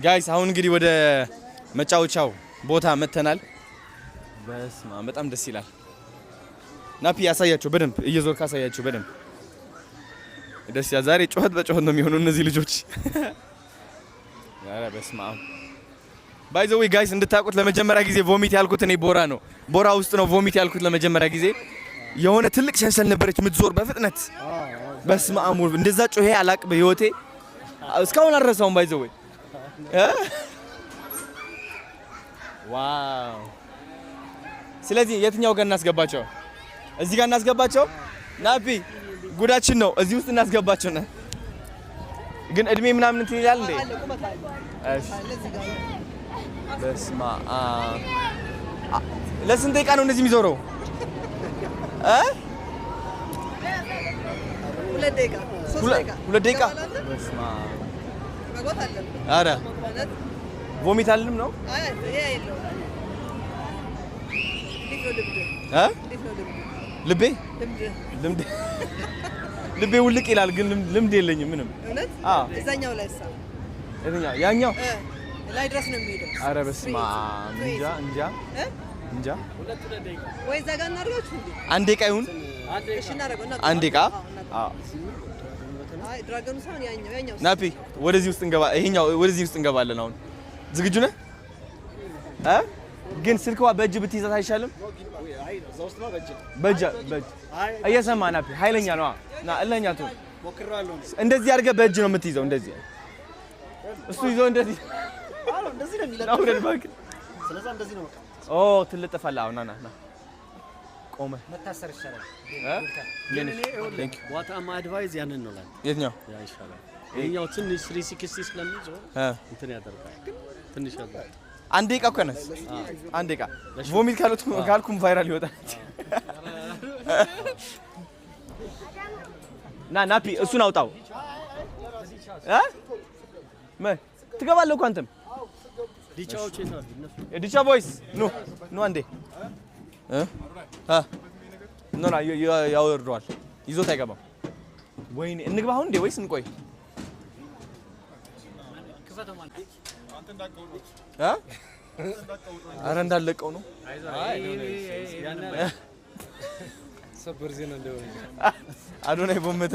ጋይስ አሁን እንግዲህ ወደ መጫወቻው ቦታ መተናል። በስማ በጣም ደስ ይላል። ናፒ ያሳያቸው በደንብ እየዞር ካሳያቸው በደንብ ደስ ያ ዛሬ ጮህት በጮህት ነው የሚሆነው እነዚህ ልጆች። ያረ በስማ ባይ ዘ ዌይ ጋይስ እንድታውቁት ለመጀመሪያ ጊዜ ቮሚት ያልኩት እኔ ቦራ ነው። ቦራ ውስጥ ነው ቮሚት ያልኩት ለመጀመሪያ ጊዜ። የሆነ ትልቅ ሸንሰል ነበረች የምትዞር በፍጥነት በስማ አሙር እንደዛ ጮሄ አላቅ በህይወቴ እስካሁን አልረሳውም። ባይ ዘ ዌይ ዋው። ስለዚህ የትኛው ጋር እናስገባቸው? እዚህ ጋር እናስገባቸው። ናፒ ጉዳችን ነው። እዚህ ውስጥ እናስገባቸው ነው። ግን እድሜ ምናምን እንትን ይላል እንዴ? እሺ በስማ ለስንት ደቂቃ ነው እንደዚህ የሚዞረው? 2 ደቂቃ 2 ደቂቃ በስማ አረ ቮሚት አልልም ነው? አይ ይሄ አይደለም። ልቤ ልቤ ውልቅ ይላል ግን ልምድ የለኝም ምንም። አዎ እዛኛው ላይ ሳ እዛኛው ያኛው ላይ ድረስ ነው የሚሄደው። አረ በስማ እንጃ ወይ እዛ ጋር እናድርጋችሁ እንዴ? አንድ ደቂቃ ይሁን። እሺ እናደርገው እና አንድ ደቂቃ። አዎ አይ ድራገኑ ሳይሆን ያኛው ናፒ ወደዚህ ውስጥ እንገባ። ይሄኛው ወደዚህ ውስጥ እንገባለን። አሁን ዝግጁ ነህ? ግን ስልክዋ በእጅ ብትይዛት አይሻልም? በእጅ እየሰማ ናፒ ኃይለኛ ነው እና እለኛ ትሆን እንደዚህ አድርገህ በእጅ ነው የምትይዘው። እንደዚህ እሱ ይዞ እንደዚህ እንደዚህ ነው የሚለው። አውረድ ባክ። ስለዛ እንደዚህ ነው በቃ። ኦ ትልጥፋለህ። አሁን ና ቆመ መታሰር ይሻላል። ቴንክ ዩ ዋት አም አድቫይዝ ያንን ነው ላይ የትኛው ያ ይሻላል። ይሄኛው ትንሽ 360 ስለሚይዘው እንትን ያደርጋል። ትንሽ ያደርጋል። አንድ ደቂቃ እኮ ነስ አንድ ደቂቃ ቮሚት ካልኩም ቫይራል ይወጣል። ናፒ እሱን አውጣው። ትገባለህ እኮ አንተም። ዲቻዎች ይታሉ እነሱ ዲቻ ቦይስ ኑ አንዴ ኖ ያወርደዋል። ይዞት አይገባም። ወይኔ እንግባ አሁን እንዴ ወይስ እንቆይ? አረ እንዳለቀው ነው። ሰበር ዜና እንደሆነ አዶናይ ቦመተ